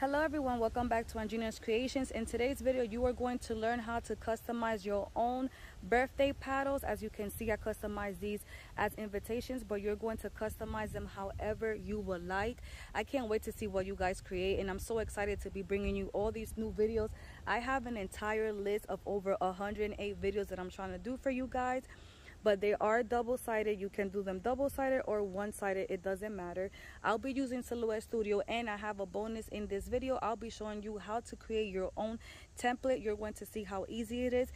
Hello everyone, welcome back to Andrina's Creations. In today's video, you are going to learn how to customize your own birthday paddles. As you can see, I customized these as invitations, but you're going to customize them however you would like. I can't wait to see what you guys create, and I'm so excited to be bringing you all these new videos. I have an entire list of over 108 videos that I'm trying to do for you guys. But they are double-sided. You can do them double-sided or one-sided, it doesn't matter. I'll be using Silhouette Studio, and I have a bonus in this video. I'll be showing you how to create your own template. You're going to see how easy it is.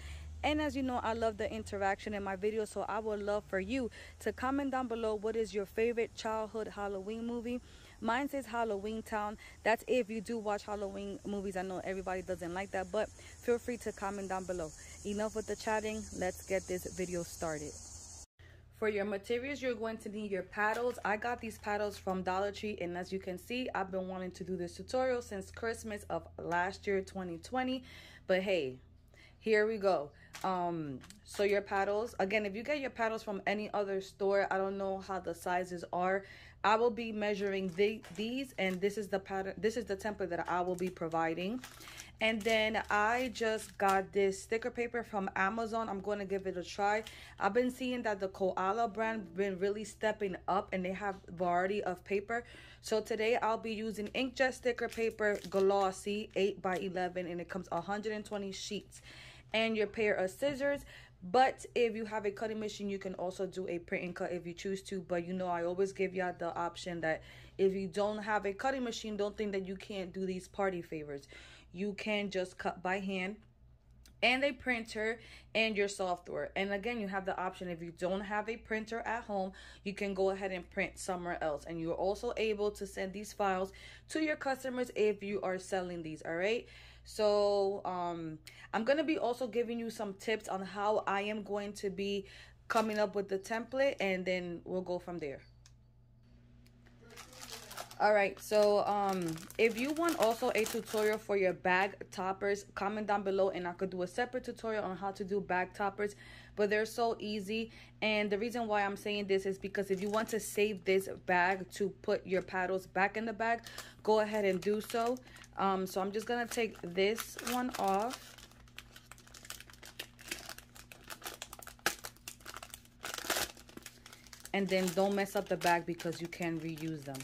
And as you know, I love the interaction in my videos, so I would love for you to comment down below what is your favorite childhood Halloween movie. Mine says Halloween Town. That's if you do watch Halloween movies. I know everybody doesn't like that, but feel free to comment down below. Enough with the chatting. Let's get this video started. For your materials, you're going to need your paddles. I got these paddles from Dollar Tree, and as you can see, I've been wanting to do this tutorial since Christmas of last year, 2020. But hey, here we go. So your paddles, again, if you get your paddles from any other store, I don't know how the sizes are. I will be measuring these, and this is the pattern, this is the template that I will be providing. And then I just got this sticker paper from Amazon. I'm going to give it a try. I've been seeing that the Koala brand been really stepping up, and they have variety of paper. So today I'll be using inkjet sticker paper, glossy 8x11, and it comes 120 sheets. And your pair of scissors. But if you have a cutting machine, you can also do a print and cut if you choose to. But you know, I always give y'all the option that if you don't have a cutting machine, don't think that you can't do these party favors. You can just cut by hand, and a printer, and your software. And again, you have the option, if you don't have a printer at home, you can go ahead and print somewhere else. And you're also able to send these files to your customers if you are selling these. All right, so I'm going to be also giving you some tips on how I am going to be coming up with the template, and then we'll go from there. All right, so if you want also a tutorial for your bag toppers, comment down below, and I could do a separate tutorial on how to do bag toppers. But they're so easy, and the reason why I'm saying this is because if you want to save this bag to put your paddles back in the bag, go ahead and do so. So I'm just gonna take this one off. And then don't mess up the bag because you can reuse them.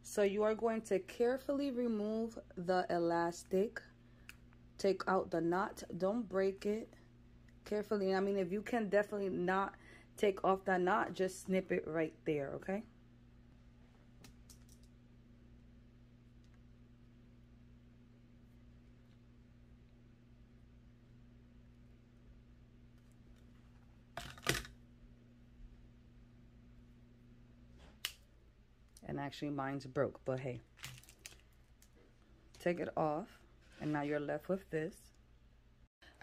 So you are going to carefully remove the elastic. Take out the knot. Don't break it. Carefully. I mean, if you can definitely not take off that knot, just snip it right there, okay? And actually mine's broke, but hey, take it off, and now you're left with this.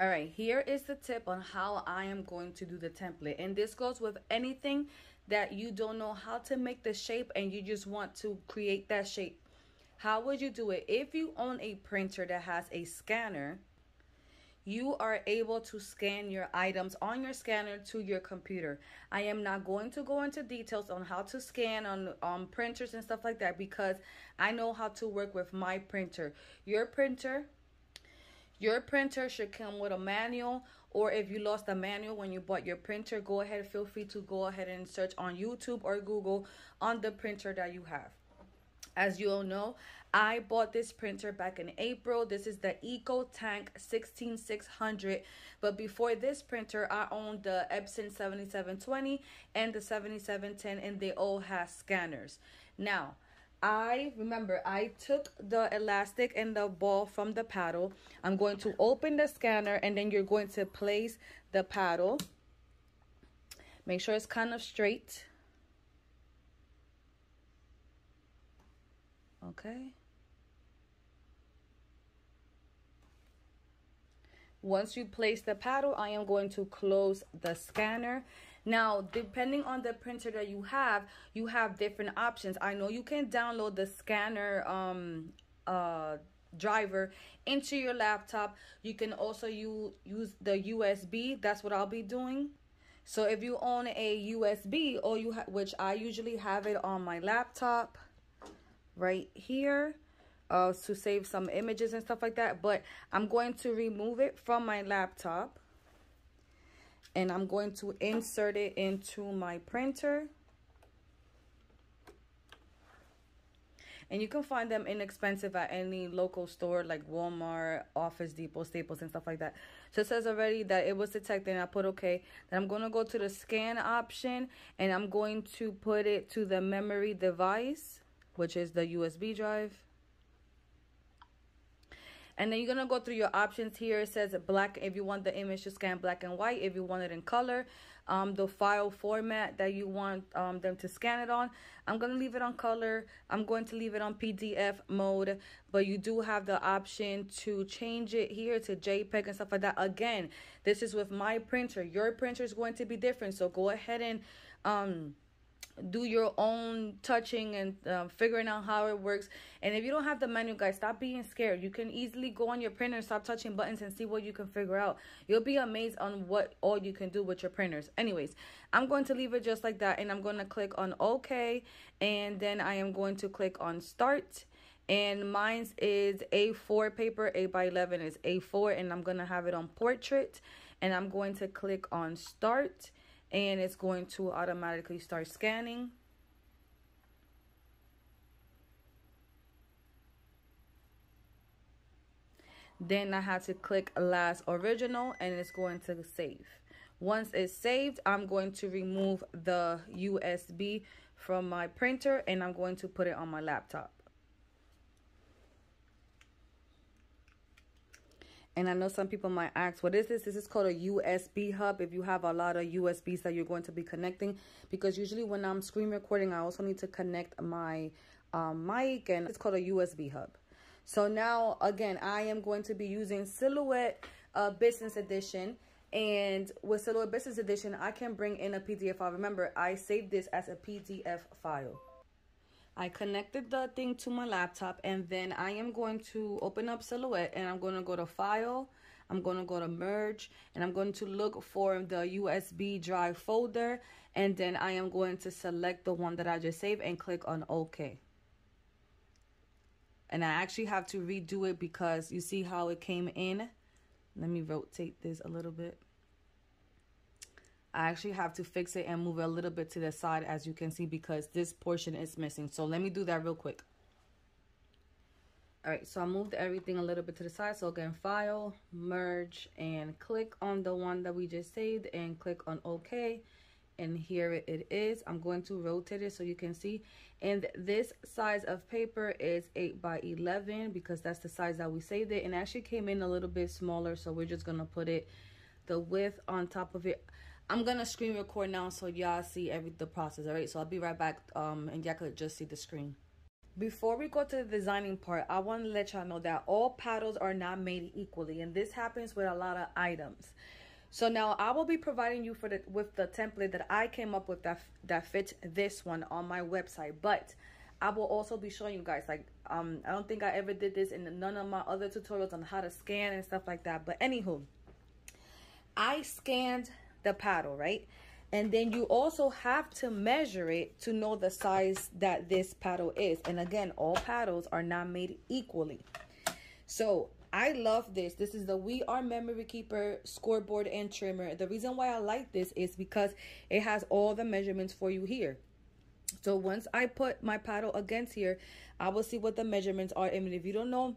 All right, here is the tip on how I am going to do the template, and this goes with anything that you don't know how to make the shape and you just want to create that shape. How would you do it? If you own a printer that has a scanner, you are able to scan your items on your scanner to your computer. I am not going to go into details on how to scan on printers and stuff like that, because I know how to work with my printer. Your printer should come with a manual, or if you lost the manual when you bought your printer, go ahead, feel free to go ahead and search on YouTube or Google on the printer that you have. As you all know, I bought this printer back in April. This is the EcoTank 16600. But before this printer, I owned the Epson 7720 and the 7710, and they all have scanners. Now, I took the elastic and the ball from the paddle. I'm going to open the scanner, and then you're going to place the paddle. Make sure it's kind of straight. Okay. Once you place the paddle, I am going to close the scanner. Now, depending on the printer that you have different options. I know you can download the scanner driver into your laptop. You can also use the USB. That's what I'll be doing. So if you own a USB, or which I usually have it on my laptop right here, to save some images and stuff like that. But I'm going to remove it from my laptop. And I'm going to insert it into my printer. And you can find them inexpensive at any local store like Walmart, Office Depot, Staples, and stuff like that. So it says already that it was detected, and I put okay. Then I'm going to go to the scan option, and I'm going to put it to the memory device, which is the USB drive. And then you're going to go through your options here. It says black if you want the image to scan black and white. If you want it in color, the file format that you want them to scan it on. I'm going to leave it on color. I'm going to leave it on PDF mode. But you do have the option to change it here to JPEG and stuff like that. Again, this is with my printer. Your printer is going to be different. So go ahead and do your own touching and figuring out how it works. And if you don't have the menu, guys, stop being scared. You can easily go on your printer and stop touching buttons and see what you can figure out. You'll be amazed on what all you can do with your printers. Anyways, I'm going to leave it just like that, and I'm going to click on OK, and then I am going to click on Start. And mine's is A4 paper, 8x11 is A4, and I'm going to have it on portrait, and I'm going to click on Start. And it's going to automatically start scanning. Then I have to click last original, and it's going to save. Once it's saved, I'm going to remove the USB from my printer, and I'm going to put it on my laptop. And I know some people might ask, what is this? This is called a USB hub if you have a lot of USBs that you're going to be connecting. Because usually when I'm screen recording, I also need to connect my mic, and it's called a USB hub. So now, again, I am going to be using Silhouette Business Edition. And with Silhouette Business Edition, I can bring in a PDF file. Remember, I saved this as a PDF file. I connected the thing to my laptop, and then I am going to open up Silhouette, and I'm going to go to File, I'm going to go to Merge, and I'm going to look for the USB drive folder, and then I am going to select the one that I just saved and click on OK. And I actually have to redo it because you see how it came in. Let me rotate this a little bit. I actually have to fix it and move it a little bit to the side, as you can see, because this portion is missing. So let me do that real quick. All right, so I moved everything a little bit to the side. So again, File, Merge, and click on the one that we just saved and click on OK. And here it is. I'm going to rotate it so you can see. And this size of paper is 8x11 because that's the size that we saved it. And it actually came in a little bit smaller, so we're just going to put it the width on top of it. I'm gonna screen record now so y'all see the process. All right, so I'll be right back and y'all could just see the screen. Before we go to the designing part, I want to let y'all know that all paddles are not made equally, and this happens with a lot of items. So now I will be providing you with the template that I came up with that fits this one on my website, but I will also be showing you guys, like I don't think I ever did this in none of my other tutorials on how to scan and stuff like that. But anywho, I scanned the paddle, right? And then you also have to measure it to know the size that this paddle is. And again, all paddles are not made equally. So I love this. This is the We Are Memory Keeper scoreboard and trimmer. The reason why I like this is because it has all the measurements for you here. So once I put my paddle against here, I will see what the measurements are. And if you don't know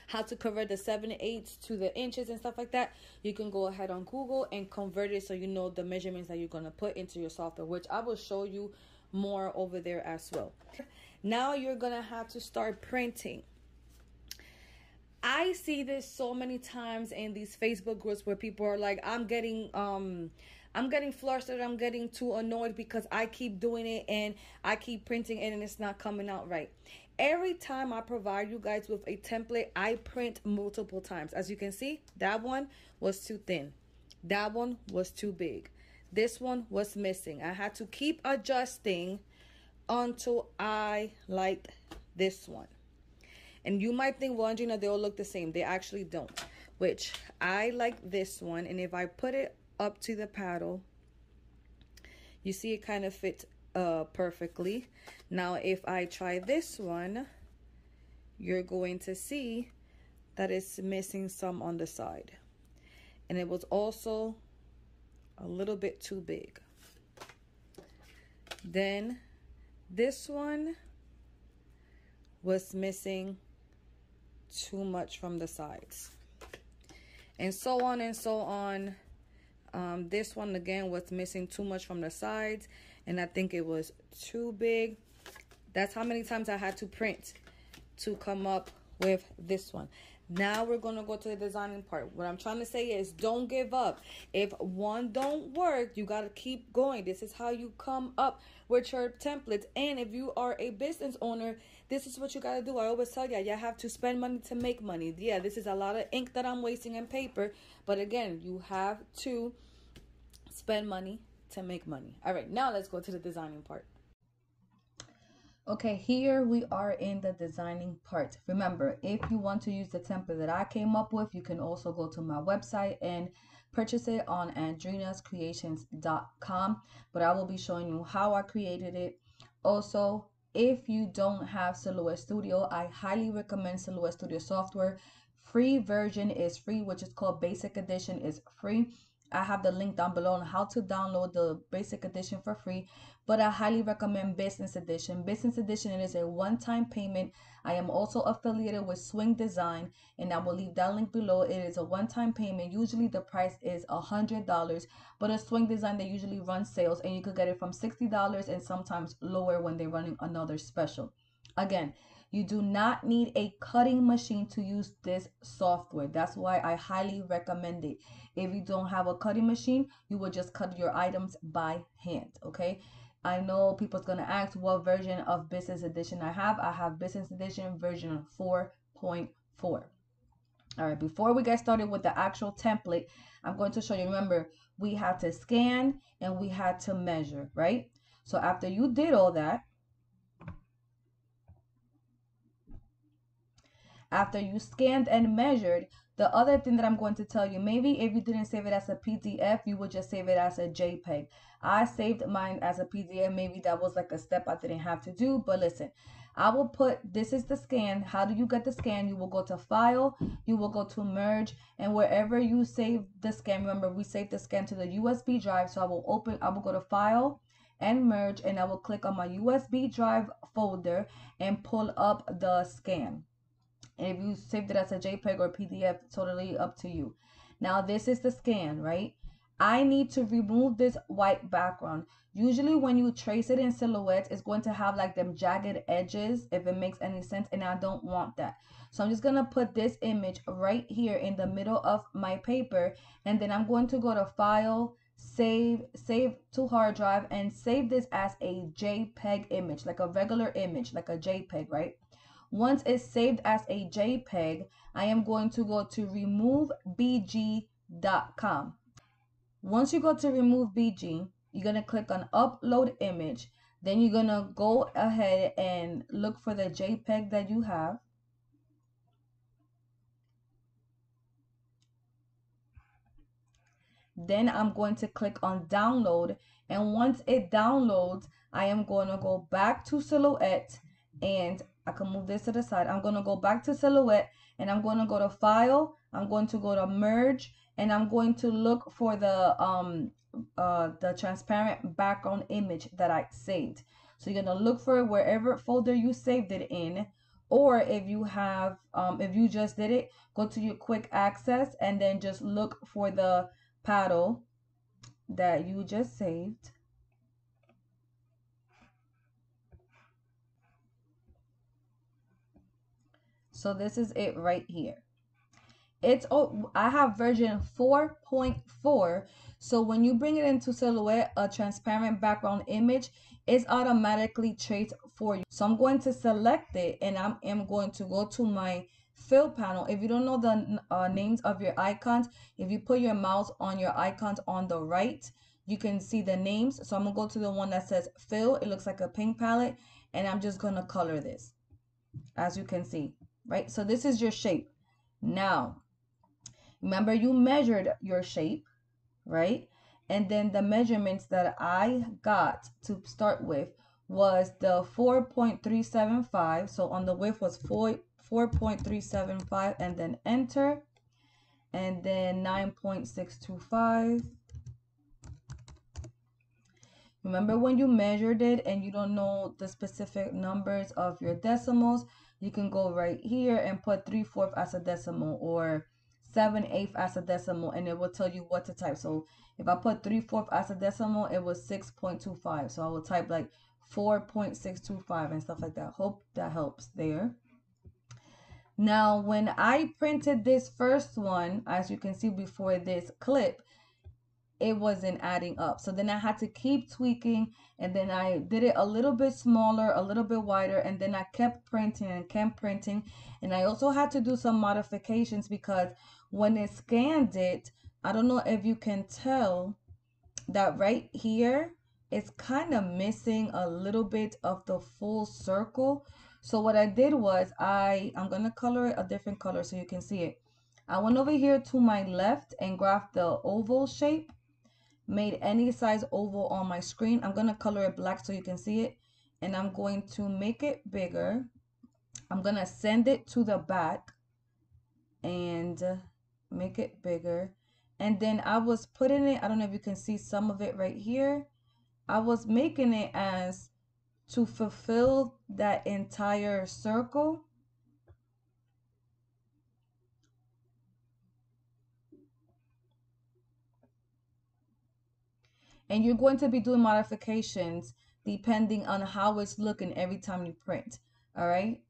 how to convert the 7/8 to the inches and stuff like that, you can go ahead on Google and convert it so you know the measurements that you're going to put into your software, which I will show you more over there as well. Now you're going to have to start printing. I see this so many times in these Facebook groups where people are like, I'm getting flustered, I'm getting too annoyed because I keep doing it and I keep printing it and it's not coming out right. Every time I provide you guys with a template, I print multiple times. As you can see, that one was too thin. That one was too big. This one was missing. I had to keep adjusting until I liked this one. And you might think, well, Andrina, they all look the same. They actually don't. Which I like this one. And if I put it up to the paddle, you see it kind of fits perfectly. Now if I try this one, you're going to see that it's missing some on the side. And it was also a little bit too big. Then this one was missing too much from the sides. And so on and so on. This one again was missing too much from the sides, and I think it was too big. That's how many times I had to print to come up with this one. Now we're going to go to the designing part. What I'm trying to say is don't give up. If one don't work, you got to keep going. This is how you come up with your templates. And if you are a business owner, this is what you got to do. I always tell you, you have to spend money to make money. Yeah, this is a lot of ink that I'm wasting and paper. But again, you have to spend money to make money. All right, now let's go to the designing part. Okay, here we are in the designing part. Remember, if you want to use the template that I came up with, you can also go to my website and purchase it on andrinakreations.com. But I will be showing you how I created it. Also, if you don't have Silhouette Studio, I highly recommend Silhouette Studio software. Free version is free, which is called Basic Edition is free. I have the link down below on how to download the basic edition for free, but I highly recommend business edition. Business edition, it is a one-time payment. I am also affiliated with Swing Design, and I will leave that link below. It is a one-time payment. Usually the price is $100, but a Swing Design, they usually run sales, and you could get it from $60 and sometimes lower when they're running another special. Again, you do not need a cutting machine to use this software. That's why I highly recommend it. If you don't have a cutting machine, you will just cut your items by hand, okay? I know people's going to ask what version of Business Edition I have. I have Business Edition version 4.4. All right, before we get started with the actual template, I'm going to show you, remember, we had to scan and we had to measure, right? So after you did all that, after you scanned and measured, the other thing that I'm going to tell you, maybe if you didn't save it as a PDF, you would just save it as a JPEG. I saved mine as a PDF. Maybe that was like a step I didn't have to do. But listen, I will put, this is the scan. How do you get the scan? You will go to File, you will go to Merge, and wherever you save the scan, remember we saved the scan to the USB drive. So I will go to File and Merge, and I will click on my USB drive folder and pull up the scan. And if you saved it as a JPEG or PDF, totally up to you. Now this is the scan, right? I need to remove this white background. Usually when you trace it in Silhouette, it's going to have like them jagged edges, if it makes any sense, and I don't want that. So I'm just going to put this image right here in the middle of my paper, and then I'm going to go to File, Save to hard drive, and save this as a JPEG image, like a regular image, like a JPEG, right? Once it's saved as a JPEG, I am going to go to removebg.com. Once you go to removebg, you're going to click on upload image. Then you're going to go ahead and look for the JPEG that you have. Then I'm going to click on download. And once it downloads, I am going to go back to Silhouette, and I can move this to the side. I'm going to go back to Silhouette, and I'm going to go to File. I'm going to go to Merge, and I'm going to look for the transparent background image that I saved. So you're going to look for it wherever folder you saved it in, or if you have, if you just did it, go to your quick access and then just look for the paddle that you just saved. So this is it right here. It's, oh, I have version 4.4. So when you bring it into Silhouette, a transparent background image is automatically traced for you. So I'm going to select it, and I'm going to go to my fill panel. If you don't know the names of your icons, if you put your mouse on your icons on the right, you can see the names. So I'm gonna go to the one that says fill. It looks like a pink palette, and I'm just gonna color this, as you can see, right? So this is your shape. Now, remember you measured your shape, right? And then the measurements that I got to start with was the 4.375. So on the width was 4.375 and then enter, and then 9.625. Remember when you measured it and you don't know the specific numbers of your decimals, you can go right here and put 3/4 as a decimal or 7/8 as a decimal, and it will tell you what to type. So if I put 3/4 as a decimal, it was 6.25. So I will type like 4.625 and stuff like that. Hope that helps there. Now, when I printed this first one, as you can see before this clip, it wasn't adding up. So then I had to keep tweaking, and then I did it a little bit smaller, a little bit wider, and then I kept printing and kept printing. And I also had to do some modifications because when it scanned it, I don't know if you can tell that right here, it's kind of missing a little bit of the full circle. So what I did was I'm gonna color it a different color so you can see it. I went over here to my left and graphed the oval shape, made any size oval on my screen. I'm going to color it black so you can see it, and I'm going to make it bigger. I'm going to send it to the back and make it bigger. And then I was putting it, I don't know if you can see some of it right here. I was making it as to fulfill that entire circle. And you're going to be doing modifications depending on how it's looking every time you print. All right.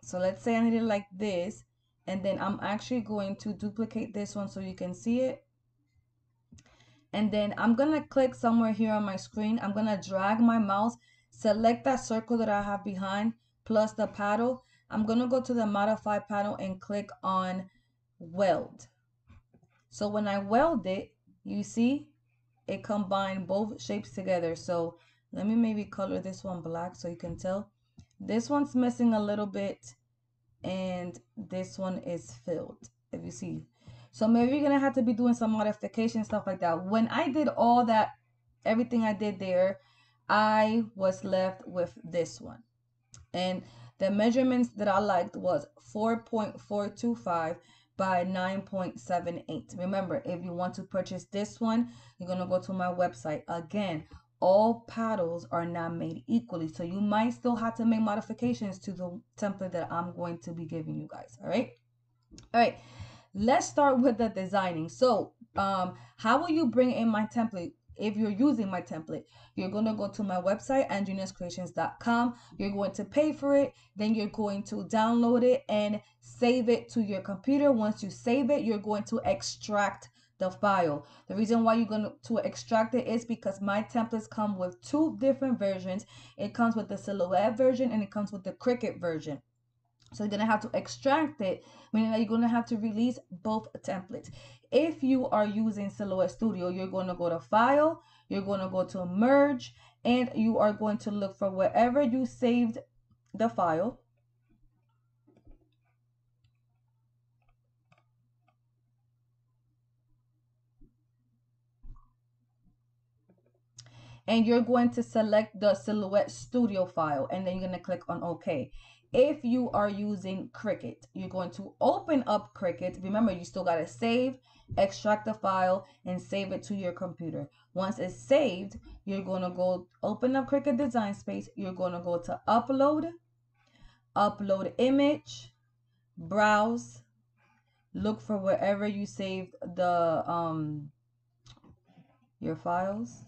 So let's say I need it like this, and then I'm actually going to duplicate this one so you can see it. And then I'm going to click somewhere here on my screen. I'm going to drag my mouse, select that circle that I have behind plus the paddle. I'm going to go to the modify panel and click on weld. So when I weld it, you see it combined both shapes together. So let me maybe color this one black so you can tell. This one's missing a little bit and this one is filled, if you see. So maybe you're gonna have to be doing some modification, stuff like that. When I did all that, everything I did there, I was left with this one. And the measurements that I liked was 4.425 by 9.78. Remember, if you want to purchase this one, you're going to go to my website. Again, all paddles are not made equally, so you might still have to make modifications to the template that I'm going to be giving you guys. All right. Let's start with the designing. So how will you bring in my template? If you're using my template, you're going to go to my website, andrinascreations.com. You're going to pay for it. Then you're going to download it and save it to your computer. Once you save it, you're going to extract the file. The reason why you're going to extract it is because my templates come with two different versions. It comes with the silhouette version and it comes with the Cricut version. So you're going to have to extract it, meaning that you're going to have to release both templates. If you are using Silhouette Studio, you're going to go to File, you're going to go to Merge, and you are going to look for wherever you saved the file. And you're going to select the Silhouette Studio file, and then you're going to click on OK. If you are using Cricut, you're going to open up Cricut. Remember, you still got to save, extract the file, and save it to your computer. Once it's saved, you're going to go open up Cricut Design Space. You're going to go to Upload, Upload Image, Browse, look for wherever you saved the your files.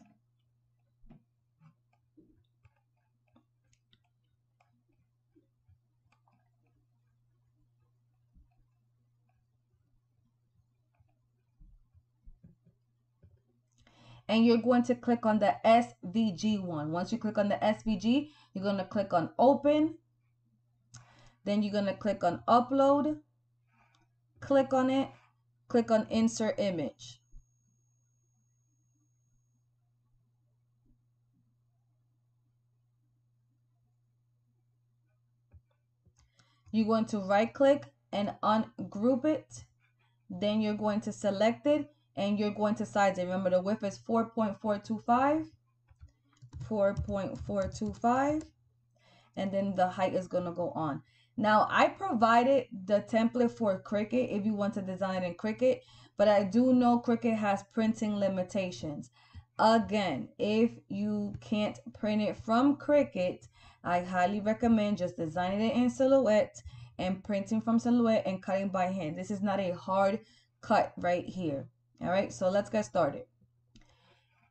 And you're going to click on the SVG one. Once you click on the SVG, you're going to click on Open. Then you're going to click on Upload. Click on it. Click on Insert Image. You're going to right click and ungroup it. Then you're going to select it and you're going to size it. Remember, the width is 4.425. 4.425. and then the height is gonna go on. Now I provided the template for Cricut if you want to design it in Cricut, but I do know Cricut has printing limitations. Again, if you can't print it from Cricut, I highly recommend just designing it in Silhouette and printing from Silhouette and cutting by hand. This is not a hard cut right here. All right, so let's get started.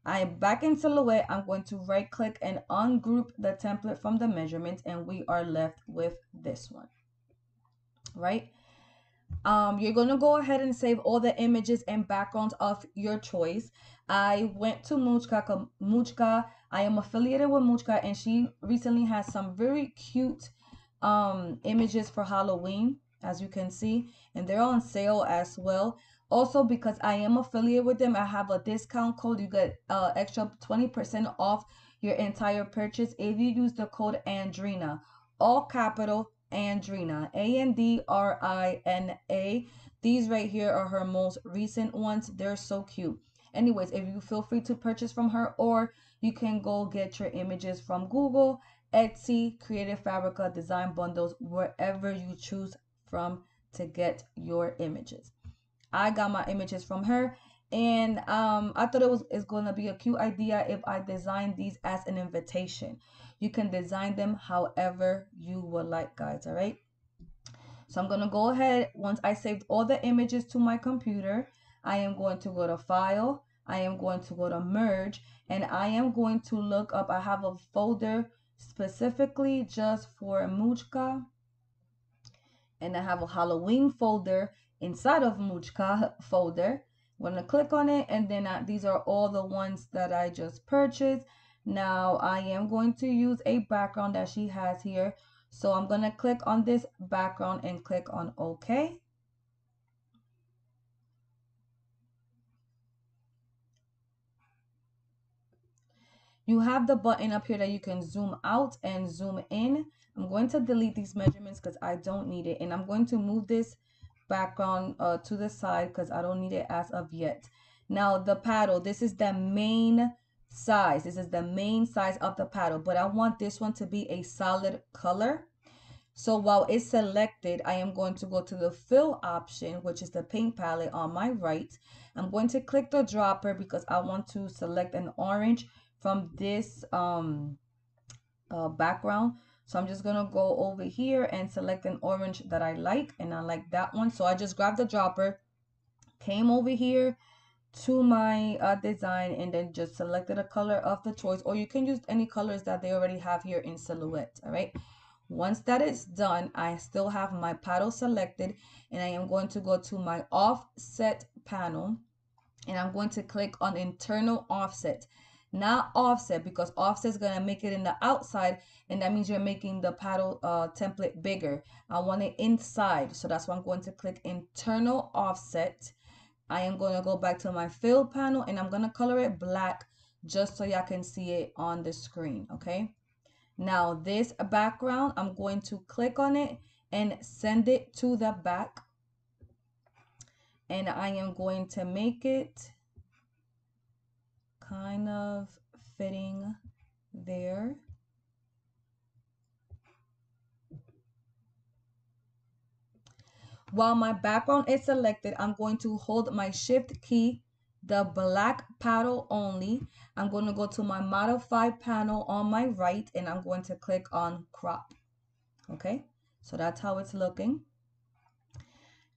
I am back in Silhouette. I'm going to right click and ungroup the template from the measurements, and we are left with this one, right? You're going to go ahead and save all the images and backgrounds of your choice. I went to Mujka. I am affiliated with Mujka, and she recently has some very cute images for Halloween, as you can see, and they're on sale as well. Also, because I am affiliated with them, I have a discount code. You get extra 20% off your entire purchase if you use the code Andrina, all capital Andrina, Andrina. These right here are her most recent ones. They're so cute. Anyways, if you feel free to purchase from her, or you can go get your images from Google, Etsy, Creative Fabrica, Design Bundles, wherever you choose from to get your images. I got my images from her, and I thought it's gonna be a cute idea if I design these as an invitation. You can design them however you would like, guys. All right, so I'm gonna go ahead. Once I saved all the images to my computer, I am going to go to File, I am going to go to Merge, and I am going to look up. I have a folder specifically just for Mujka, and I have a Halloween folder inside of Mujka folder. I'm going to click on it, and then these are all the ones that I just purchased. Now I am going to use a background that she has here. So I'm going to click on this background and click on OK. You have the button up here that you can zoom out and zoom in. I'm going to delete these measurements because I don't need it. And I'm going to move this background to the side because I don't need it as of yet. Now the paddle, this is the main size. This is the main size of the paddle, but I want this one to be a solid color. So while it's selected, I am going to go to the fill option, which is the paint palette on my right. I'm going to click the dropper because I want to select an orange from this background. So I'm just gonna go over here and select an orange that I like, and I like that one. So I just grabbed the dropper, came over here to my design, and then just selected a color of the choice, or you can use any colors that they already have here in Silhouette. All right, once that is done, I still have my paddle selected, and I am going to go to my offset panel, and I'm going to click on internal offset, not offset, because offset is going to make it in the outside, and that means you're making the paddle template bigger. I want it inside, so that's why I'm going to click internal offset. I am going to go back to my fill panel, and I'm going to color it black just so y'all can see it on the screen. Okay, now this background, I'm going to click on it and send it to the back, and I am going to make it kind of fitting there. While my background is selected, I'm going to hold my shift key, the black paddle only. I'm going to go to my modify panel on my right, and I'm going to click on crop. Okay, so that's how it's looking.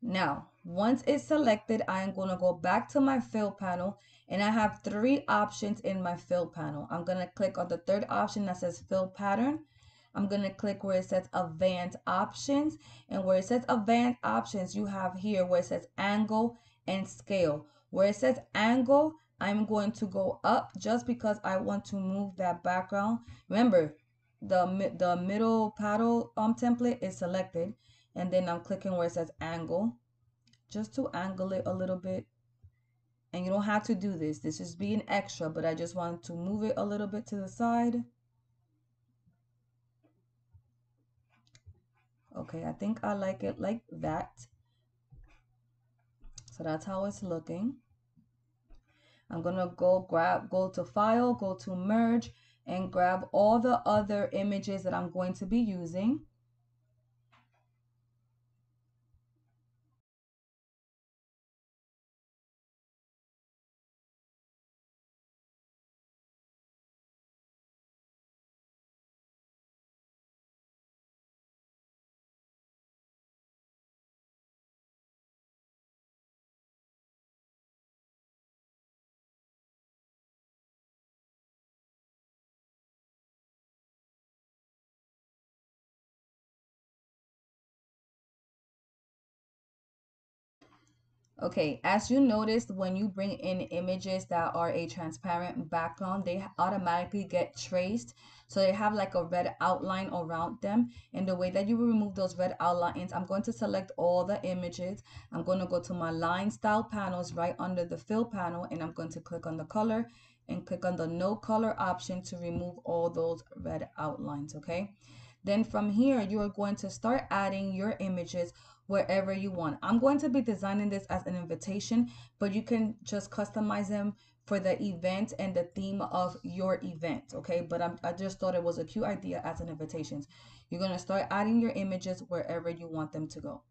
Now, once it's selected, I am going to go back to my fill panel, and I have 3 options in my fill panel. I'm going to click on the third option that says fill pattern. I'm going to click where it says advanced options, and where it says advanced options, you have here where it says angle and scale. Where it says angle, I'm going to go up just because I want to move that background. Remember, the middle paddle template is selected, and then I'm clicking where it says angle just to angle it a little bit. And you don't have to do this. This is being extra, but I just want to move it a little bit to the side. Okay, I think I like it like that. So that's how it's looking. I'm gonna go to file, go to merge, and grab all the other images that I'm going to be using. Okay, as you noticed, when you bring in images that are a transparent background, they automatically get traced. So they have like a red outline around them. And the way that you will remove those red outlines, I'm going to select all the images. I'm going to go to my line style panels right under the fill panel, and I'm going to click on the color and click on the no color option to remove all those red outlines, okay? Then from here, you are going to start adding your images wherever you want. I'm going to be designing this as an invitation, but you can just customize them for the event and the theme of your event, okay? But I just thought it was a cute idea as an invitation. You're going to start adding your images wherever you want them to go.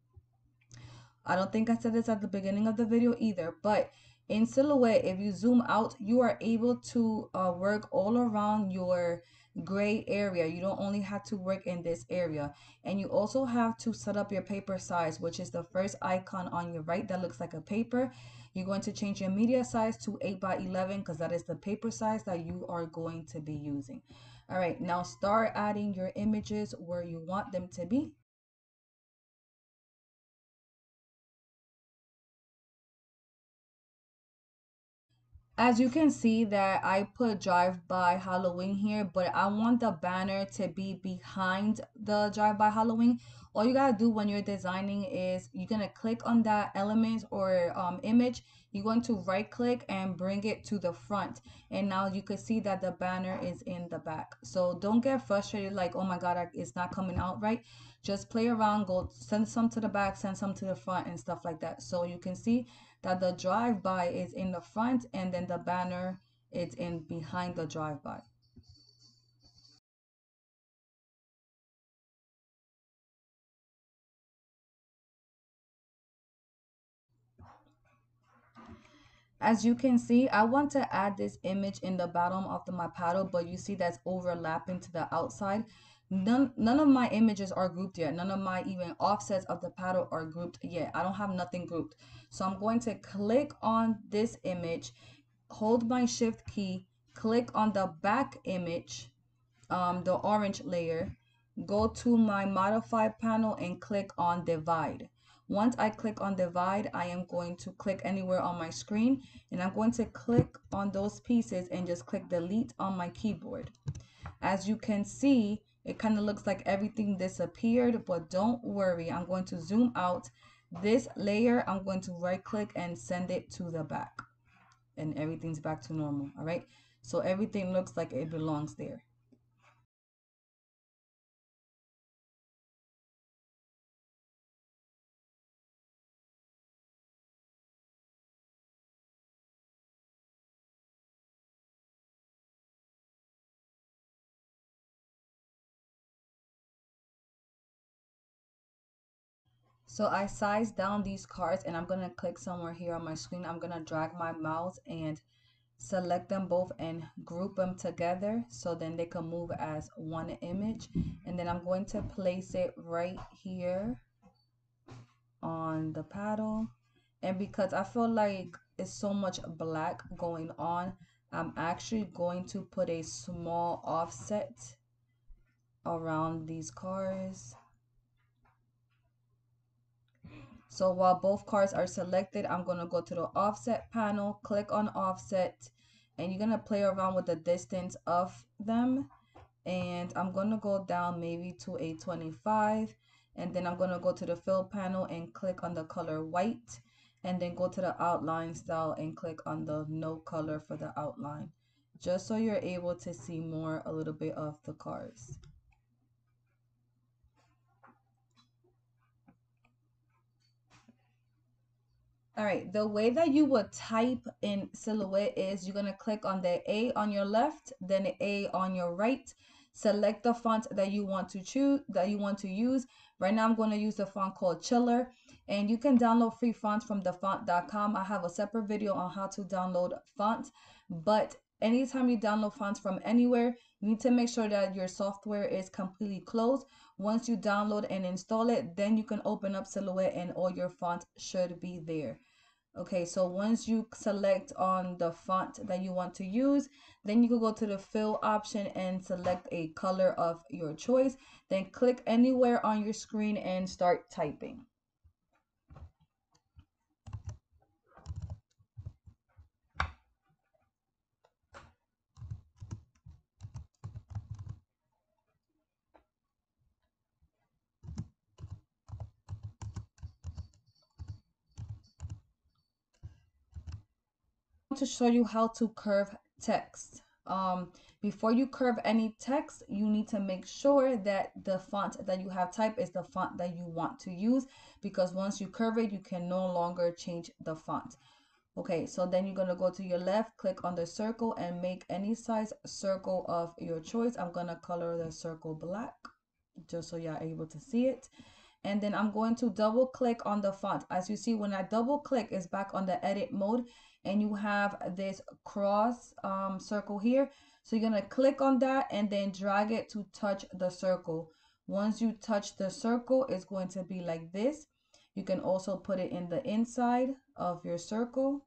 I don't think I said this at the beginning of the video either, but in Silhouette, if you zoom out, you are able to work all around your gray area. You don't only have to work in this area. And you also have to set up your paper size, which is the first icon on your right that looks like a paper. You're going to change your media size to 8 by 11 because that is the paper size that you are going to be using. All right, now start adding your images where you want them to be. As you can see that I put drive by Halloween here, but I want the banner to be behind the drive by Halloween. All you gotta do when you're designing is you're gonna click on that element or image. You're going to right click and bring it to the front. And now you can see that the banner is in the back. So don't get frustrated like, oh my God, it's not coming out right. Just play around, go send some to the back, send some to the front and stuff like that. So you can see that the drive-by is in the front and then the banner is in behind the drive-by. As you can see, I want to add this image in the bottom of my paddle, but you see that's overlapping to the outside. None of my images are grouped yet. None of my even offsets of the paddle are grouped yet. I don't have nothing grouped. So I'm going to click on this image, hold my shift key, click on the back image, the orange layer, go to my modify panel and click on divide. Once I click on divide, I am going to click anywhere on my screen and I'm going to click on those pieces and just click delete on my keyboard. As you can see, it kind of looks like everything disappeared, but don't worry, I'm going to zoom out. This layer, I'm going to right click and send it to the back and everything's back to normal. All right, so everything looks like it belongs there. So I sized down these cards and I'm going to click somewhere here on my screen. I'm going to drag my mouse and select them both and group them together so then they can move as one image. And then I'm going to place it right here on the paddle. And because I feel like it's so much black going on, I'm actually going to put a small offset around these cards. So while both cards are selected, I'm going to go to the offset panel, click on offset, and you're going to play around with the distance of them. And I'm going to go down maybe to a 25. And then I'm going to go to the fill panel and click on the color white. And then go to the outline style and click on the no color for the outline. Just so you're able to see more a little bit of the cards. All right, the way that you would type in Silhouette is you're gonna click on the A on your left, then the A on your right. Select the font that you want to choose, that you want to use. Right now I'm going to use the font called Chiller, and you can download free fonts from thefont.com. I have a separate video on how to download fonts, but anytime you download fonts from anywhere, you need to make sure that your software is completely closed. Once you download and install it, then you can open up Silhouette and all your fonts should be there. Okay, so once you select on the font that you want to use, then you can go to the fill option and select a color of your choice. Then click anywhere on your screen and start typing. To show you how to curve text. Before you curve any text, you need to make sure that the font that you have typed is the font that you want to use, because once you curve it, you can no longer change the font. Okay, so then you're gonna go to your left, click on the circle and make any size circle of your choice. I'm gonna color the circle black just so you're able to see it. And then I'm going to double click on the font. As you see, when I double click, it's back on the edit mode and you have this cross circle here. So you're gonna click on that and then drag it to touch the circle. Once you touch the circle, it's going to be like this. You can also put it in the inside of your circle.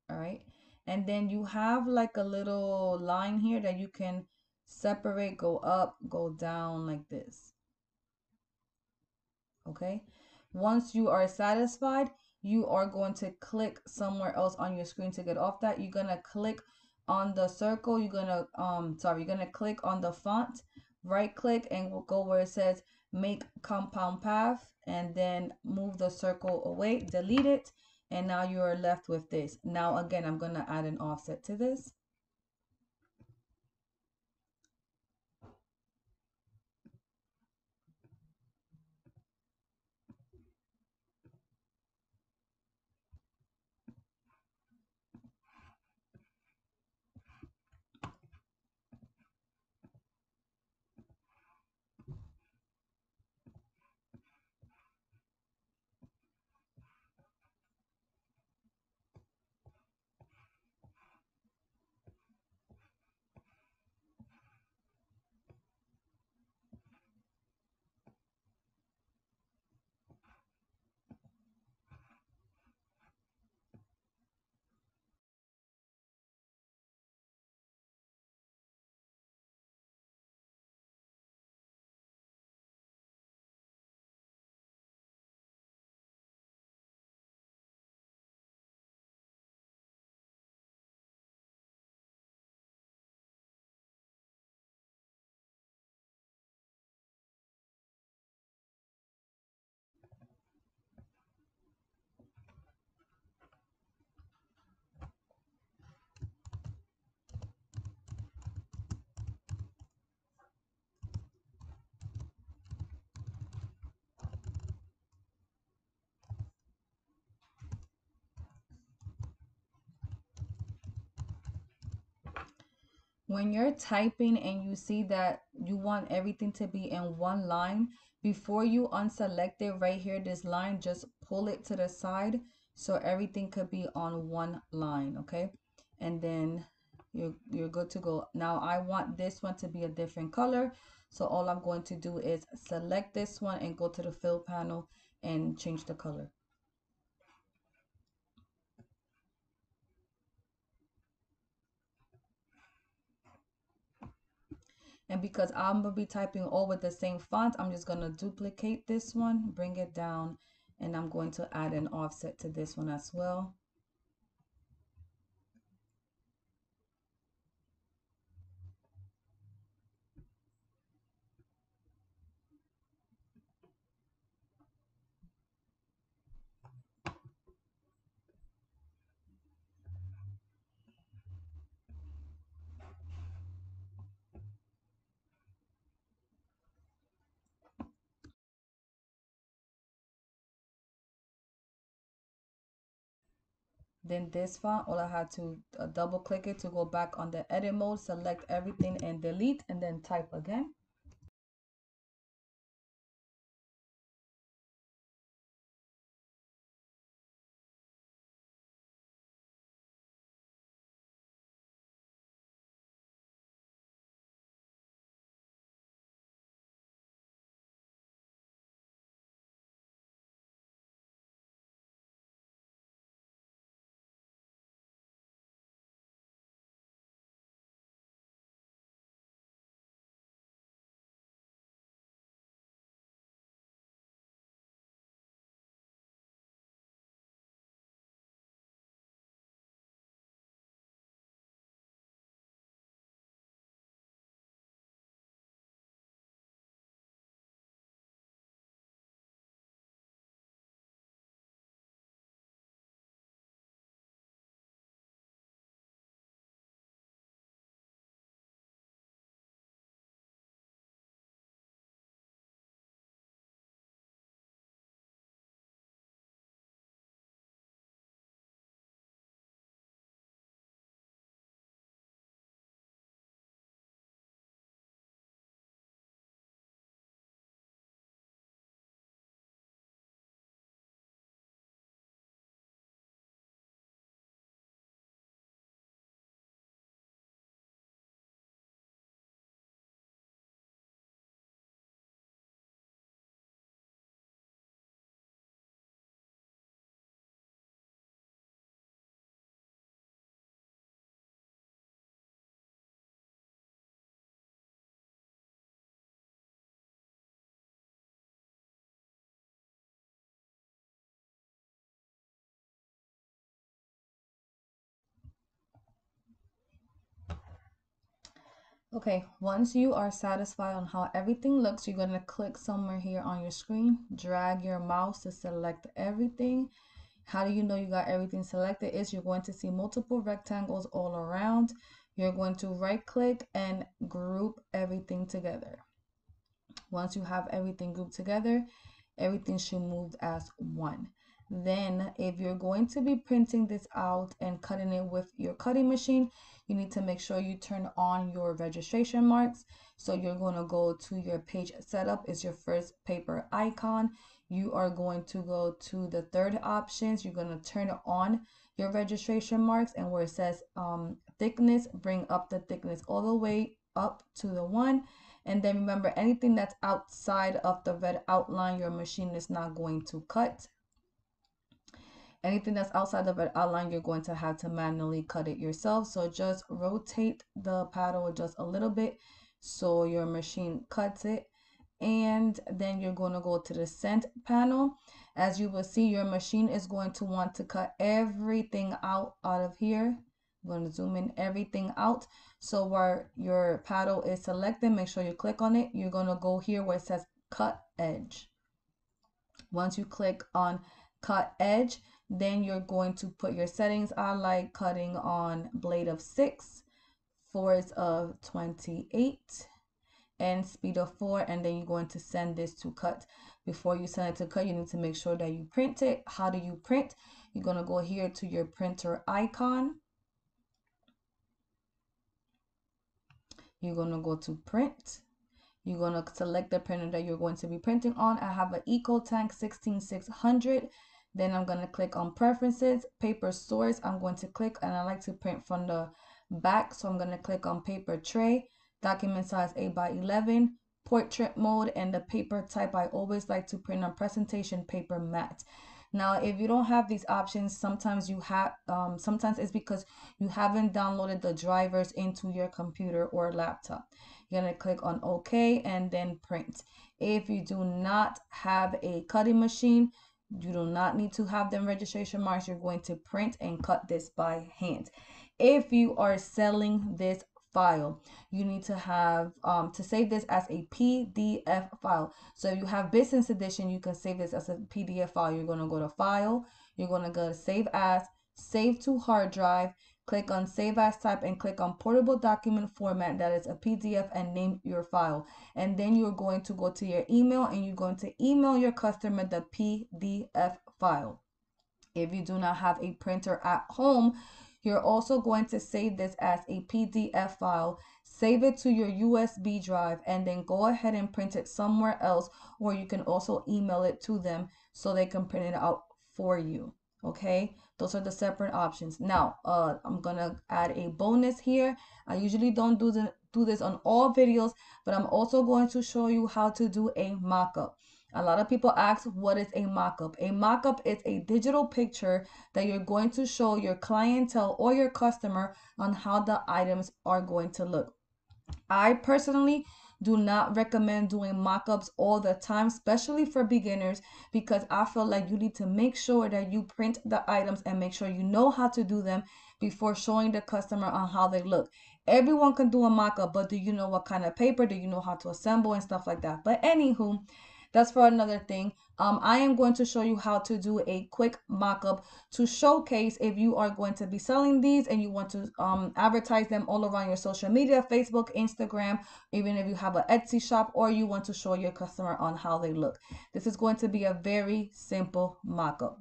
All right. And then you have like a little line here that you can separate, go up, go down like this. Okay. Once you are satisfied, you are going to click somewhere else on your screen to get off that. You're gonna click on the circle. You're gonna you're gonna click on the font, right click, and we'll go where it says make compound path, and then move the circle away, delete it, and now you are left with this. Now again, I'm gonna add an offset to this. When you're typing and you see that you want everything to be in one line, before you unselect it right here, this line, just pull it to the side so everything could be on one line, okay? And then you're good to go. Now I want this one to be a different color, so all I'm going to do is select this one and go to the fill panel and change the color. And because I'm gonna be typing all with the same font, I'm just gonna duplicate this one, bring it down, and I'm going to add an offset to this one as well. Then this font, all I had to double click it to go back on the edit mode, select everything and delete, and then type again. Okay, once you are satisfied on how everything looks, you're going to click somewhere here on your screen, drag your mouse to select everything. How do you know you got everything selected? Is you're going to see multiple rectangles all around. You're going to right click and group everything together. Once you have everything grouped together, everything should move as one. Then if you're going to be printing this out and cutting it with your cutting machine, you need to make sure you turn on your registration marks. So you're going to go to your page setup. It's your first paper icon. You are going to go to the third options. You're going to turn on your registration marks, and where it says thickness, bring up the thickness all the way up to the 1. And then remember, anything that's outside of the red outline, your machine is not going to cut. Anything that's outside the red outline, you're going to have to manually cut it yourself. So just rotate the paddle just a little bit so your machine cuts it. And then you're going to go to the scent panel. As you will see, your machine is going to want to cut everything out of here. I'm going to zoom in everything out. So where your paddle is selected, make sure you click on it. You're going to go here where it says cut edge. Once you click on cut edge, then you're going to put your settings. I like cutting on blade of 6, force of 28, and speed of 4, and then you're going to send this to cut. Before you send it to cut, you need to make sure that you print it. How do you print? You're going to go here to your printer icon. You're going to go to print. You're going to select the printer that you're going to be printing on. I have an EcoTank 16600. Then I'm going to click on preferences, paper source. I'm going to click, and I like to print from the back. So I'm going to click on paper tray, document size 8x11, portrait mode, and the paper type. I always like to print on presentation paper matte. Now, if you don't have these options, sometimes you have, sometimes it's because you haven't downloaded the drivers into your computer or laptop. You're going to click on OK and then print. If you do not have a cutting machine, you do not need to have them registration marks. You're going to print and cut this by hand. If you are selling this file, you need to have to save this as a PDF file. So if you have business edition, you can save this as a PDF file. You're going to go to file, you're going to go to save as, save to hard drive, click on save as type, and click on portable document format, that is a PDF, and name your file. And then you're going to go to your email and you're going to email your customer the PDF file. If you do not have a printer at home, you're also going to save this as a PDF file. Save it to your USB drive and then go ahead and print it somewhere else, or you can also email it to them so they can print it out for you. Okay, those are the separate options. Now, I'm gonna add a bonus here. I usually don't do this on all videos, but I'm also going to show you how to do a mock-up. A lot of people ask, what is a mock-up? A mock-up is a digital picture that you're going to show your clientele or your customer on how the items are going to look. I personally do not recommend doing mock-ups all the time, especially for beginners, because I feel like you need to make sure that you print the items and make sure you know how to do them before showing the customer on how they look. Everyone can do a mock-up, but do you know what kind of paper? Do you know how to assemble and stuff like that? But anywho, that's for another thing. I am going to show you how to do a quick mock-up to showcase if you are going to be selling these and you want to advertise them all around your social media, Facebook, Instagram, even if you have an Etsy shop, or you want to show your customer on how they look. This is going to be a very simple mock-up.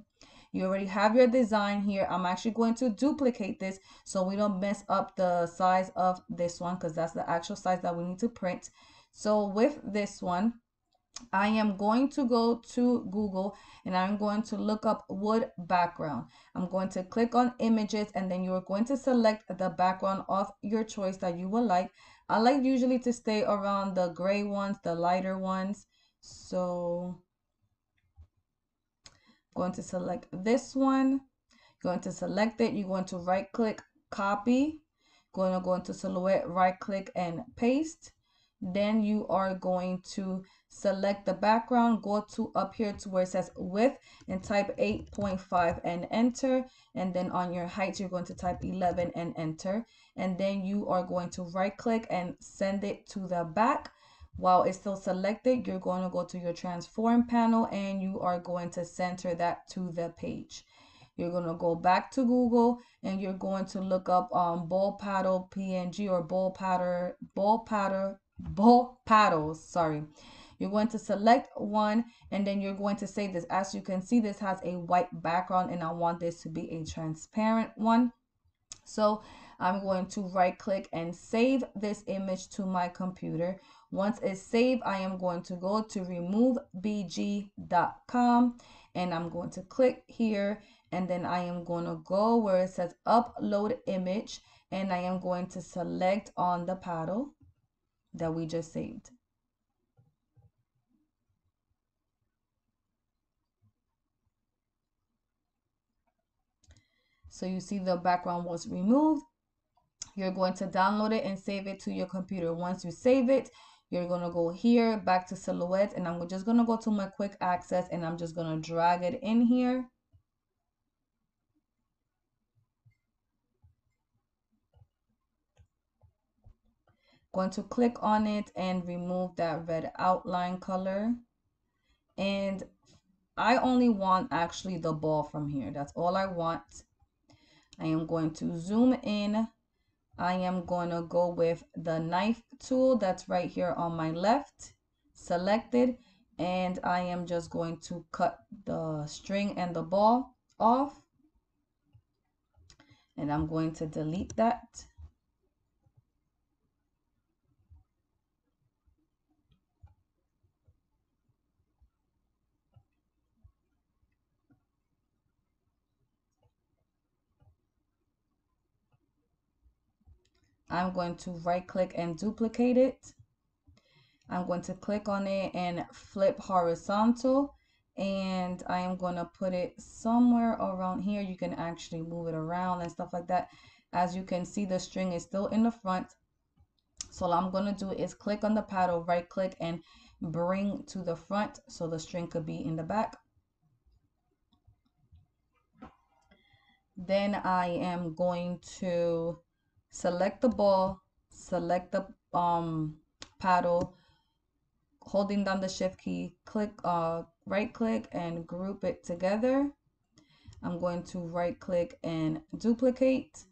You already have your design here. I'm actually going to duplicate this so we don't mess up the size of this one, because that's the actual size that we need to print. So with this one, I am going to go to Google and I'm going to look up wood background. I'm going to click on images, and then you're going to select the background of your choice that you would like. I like usually to stay around the gray ones, the lighter ones. So I'm going to select this one. Going to select it. You're going to right click, copy. Going to go into silhouette, right click and paste. Then you are going to select the background, go to up here to where it says width and type 8.5 and enter. And then on your height, you're going to type 11 and enter. And then you are going to right click and send it to the back. While it's still selected, you're going to go to your transform panel and you are going to center that to the page. You're going to go back to Google and you're going to look up ball paddle PNG or ball paddles. Sorry. You're going to select one and then you're going to save this. As you can see, this has a white background and I want this to be a transparent one. So I'm going to right click and save this image to my computer. Once it's saved, I am going to go to removebg.com and I'm going to click here, and then I am going to go where it says upload image, and I am going to select on the paddle that we just saved. So you see the background was removed. You're going to download it and save it to your computer. Once you save it, you're going to go here back to silhouette, and I'm just going to go to my quick access and I'm just going to drag it in here. Going to click on it and remove that red outline color. And I only want actually the ball from here. That's all I want. I am going to zoom in. I am going to go with the knife tool that's right here on my left, selected, and I am just going to cut the string and the ball off. And I'm going to delete that. I'm going to right click and duplicate it. I'm going to click on it and flip horizontal, and I am going to put it somewhere around here. You can actually move it around and stuff like that. As you can see, the string is still in the front. So all I'm going to do is click on the paddle, right click and bring to the front so the string could be in the back. Then I am going to select the ball, select the paddle, holding down the shift key, click right click and group it together. I'm going to right click and duplicate.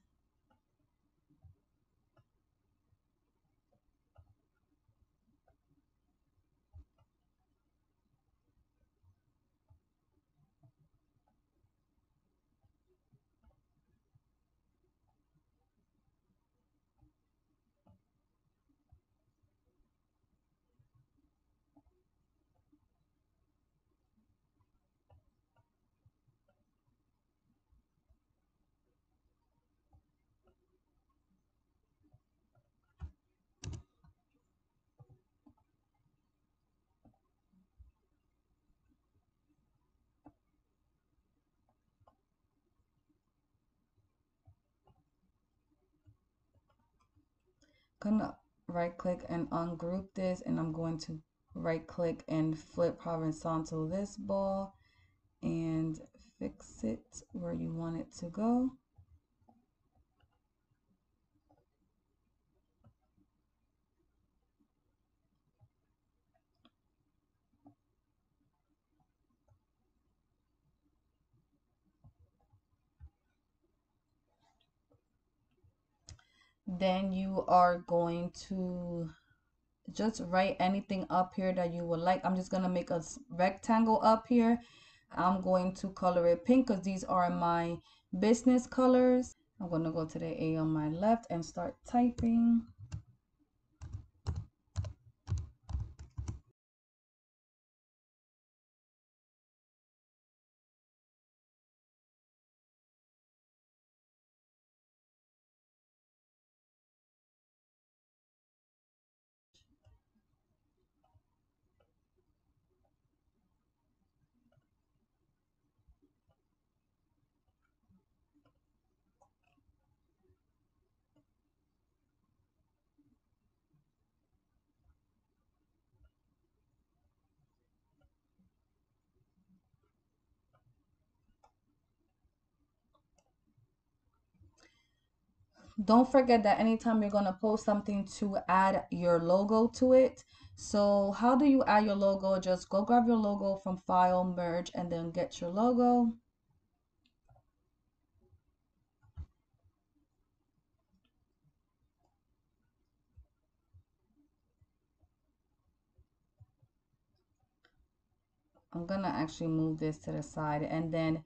gonna right click and ungroup this, and I'm going to right click and flip horizontal this ball and fix it where you want it to go. Then you are going to just write anything up here that you would like. I'm just going to make a rectangle up here. I'm going to color it pink because these are my business colors. I'm going to go to the A on my left and start typing. Don't forget that anytime you're going to post something, to add your logo to it. So how do you add your logo? Just go grab your logo from File, Merge, and then get your logo. I'm going to actually move this to the side, and then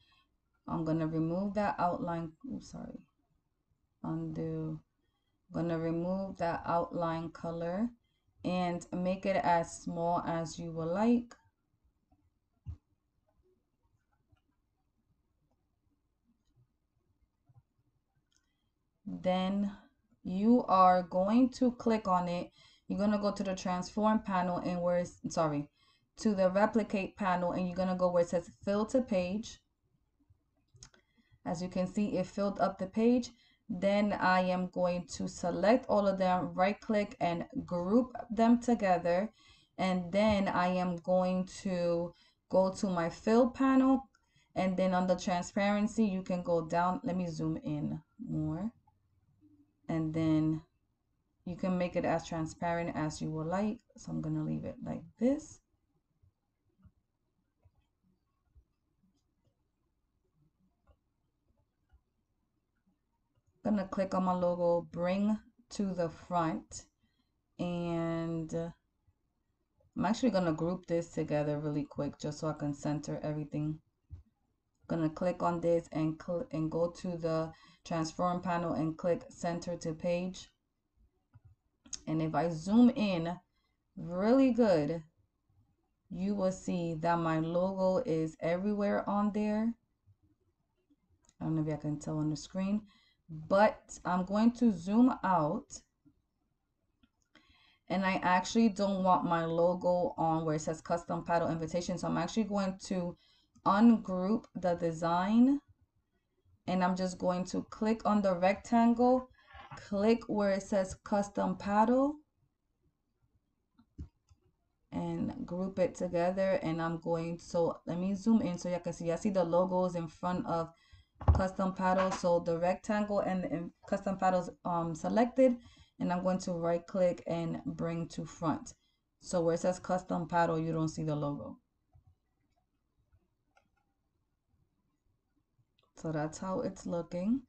I'm going to remove that outline. Oops, sorry. Undo. I'm going to remove that outline color and make it as small as you would like. Then you are going to click on it. You're going to go to the transform panel, and where it's, sorry, to the replicate panel, and you're going to go where it says fill to page. As you can see, it filled up the page. Then I am going to select all of them, right click and group them together. And then I am going to go to my fill panel, and then on the transparency, you can go down. Let me zoom in more. And then you can make it as transparent as you would like. So I'm going to leave it like this. I'm going to click on my logo, bring to the front, and I'm actually going to group this together really quick just so I can center everything. I'm going to click on this and go to the transform panel and click center to page. And if I zoom in really good, you will see that my logo is everywhere on there. I don't know if I can tell on the screen, but I'm going to zoom out, and I actually don't want my logo on where it says custom paddle invitation. So I'm actually going to ungroup the design, and I'm just going to click on the rectangle, click where it says custom paddle, and group it together. And I'm going, so let me zoom in so you can see. I see the logos in front of custom paddle. So the rectangle and the custom paddles selected, and I'm going to right click and bring to front. So where it says custom paddle, you don't see the logo. So that's how it's looking.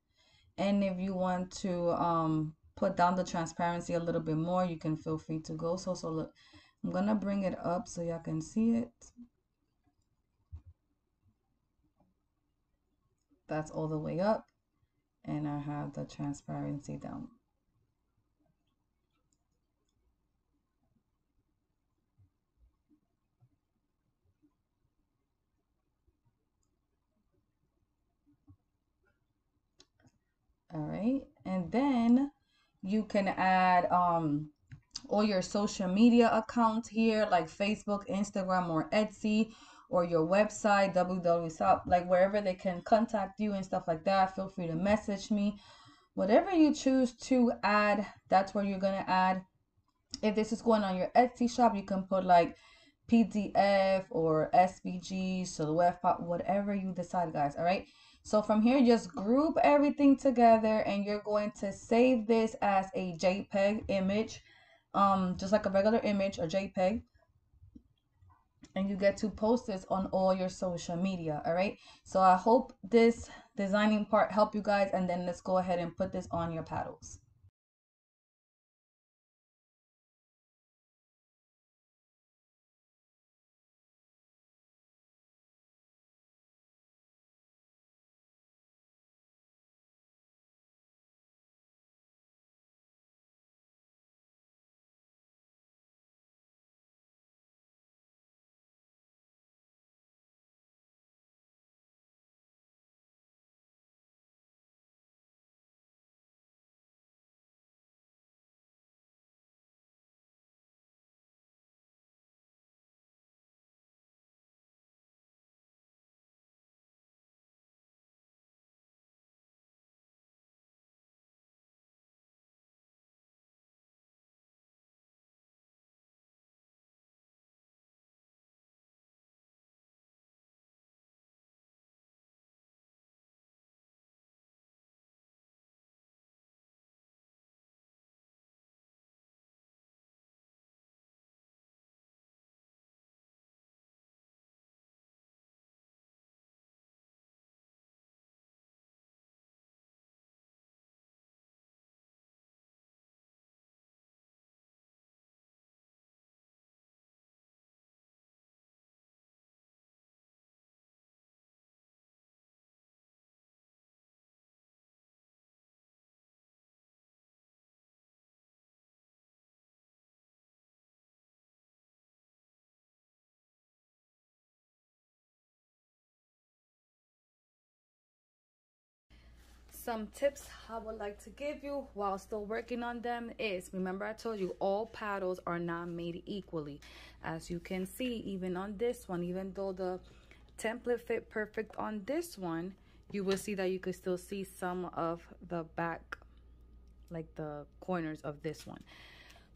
And if you want to put down the transparency a little bit more, you can feel free to go. So look, I'm gonna bring it up so y'all can see it. That's all the way up, and I have the transparency down. All right, and then you can add all your social media accounts here, like Facebook, Instagram, or Etsy, or your website, www, like wherever they can contact you and stuff like that. Feel free to message me whatever you choose to add, that's where you're gonna add. If this is going on your Etsy shop, you can put like PDF or SVG, silhouette pop, whatever you decide, guys. All right. So from here, just group everything together, and you're going to save this as a JPEG image, just like a regular image or JPEG, and you get to post this on all your social media. All right. So I hope this designing part helped you guys, and then let's go ahead and put this on your paddles. Some tips I would like to give you while still working on them is, remember I told you all paddles are not made equally. As you can see, even on this one, even though the template fit perfect on this one, you will see that you could still see some of the back, like the corners of this one.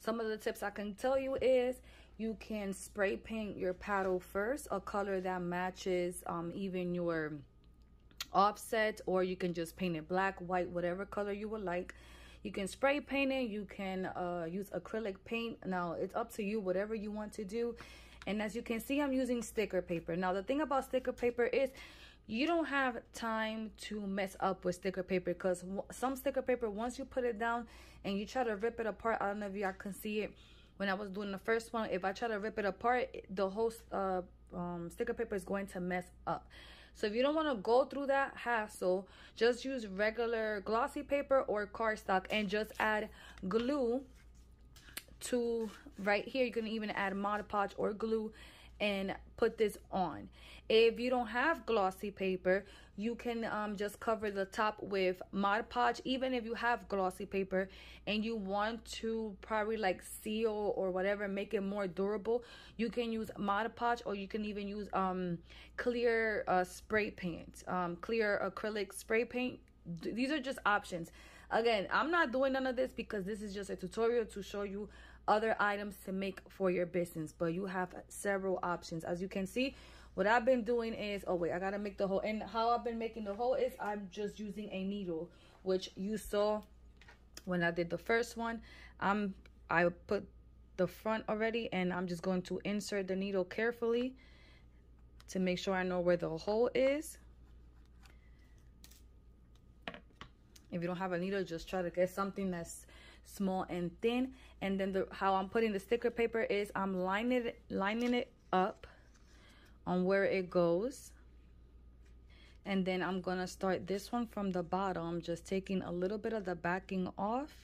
Some of the tips I can tell you is you can spray paint your paddle first, a color that matches even your offset, or you can just paint it black, white, whatever color you would like. You can spray paint it, you can use acrylic paint. Now it's up to you, whatever you want to do. And as you can see, I'm using sticker paper. Now the thing about sticker paper is you don't have time to mess up with sticker paper, because some sticker paper, once you put it down and you try to rip it apart, I don't know if y'all can see it when I was doing the first one, if I try to rip it apart, the whole sticker paper is going to mess up. So if you don't want to go through that hassle, just use regular glossy paper or cardstock and just add glue to right here. You can even add Mod Podge or glue and put this on. If you don't have glossy paper, you can just cover the top with Mod Podge. Even if you have glossy paper and you want to probably like seal or whatever, make it more durable, you can use Mod Podge, or you can even use clear spray paint, clear acrylic spray paint. These are just options. Again, I'm not doing none of this because this is just a tutorial to show you other items to make for your business, but you have several options. As you can see, what I've been doing is, oh wait, I gotta make the hole. And how I've been making the hole is I'm just using a needle, which you saw when I did the first one. I put the front already, and I'm just going to insert the needle carefully to make sure I know where the hole is. If you don't have a needle, just try to get something that's small and thin. And then how I'm putting the sticker paper is I'm lining it up on where it goes. And then I'm gonna start this one from the bottom, just taking a little bit of the backing off.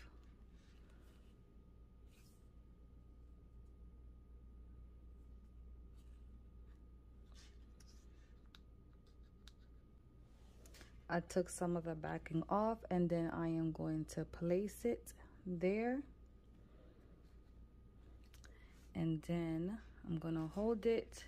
I took some of the backing off, and then I am going to place it there. And then I'm gonna hold it.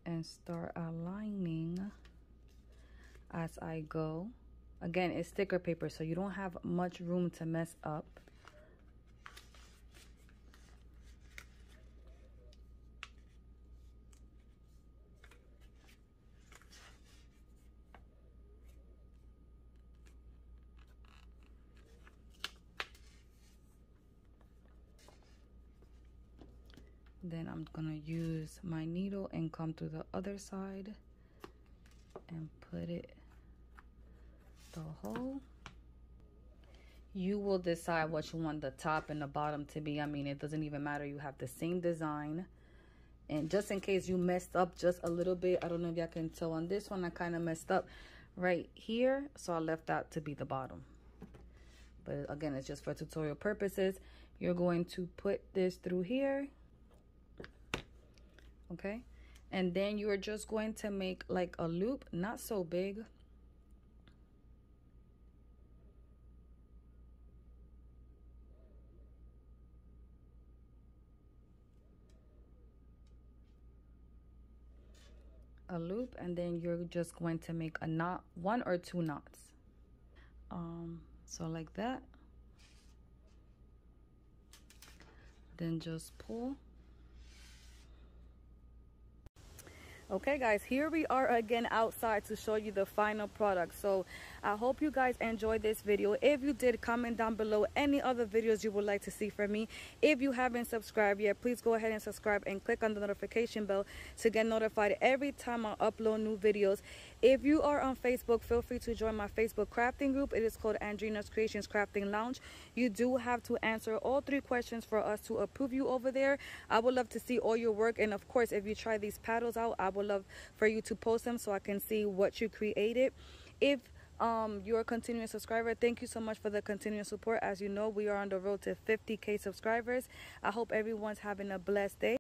and start aligning as I go. Again, it's sticker paper, so you don't have much room to mess up. Then I'm gonna use my needle and come through the other side and put it the hole. You will decide what you want the top and the bottom to be. I mean, it doesn't even matter. You have the same design. And just in case you messed up just a little bit, I don't know if y'all can tell on this one, I kind of messed up right here, so I left that to be the bottom. But again, it's just for tutorial purposes. You're going to put this through here. Okay, and then you're just going to make like a loop, not so big. A loop, and then you're just going to make a knot, 1 or 2 knots. So like that. Then just pull. Okay guys, here we are again outside to show you the final product. So I hope you guys enjoyed this video. If you did, comment down below any other videos you would like to see from me. If you haven't subscribed yet, please go ahead and subscribe and click on the notification bell to get notified every time I upload new videos. If you are on Facebook, feel free to join my Facebook crafting group. It is called Andrina's Creations Crafting Lounge. You do have to answer all 3 questions for us to approve you over there. I would love to see all your work, and of course, if you try these paddles out, I would love for you to post them so I can see what you created. If you're a continuing subscriber, thank you so much for the continuing support. As you know, we are on the road to 50K subscribers. I hope everyone's having a blessed day.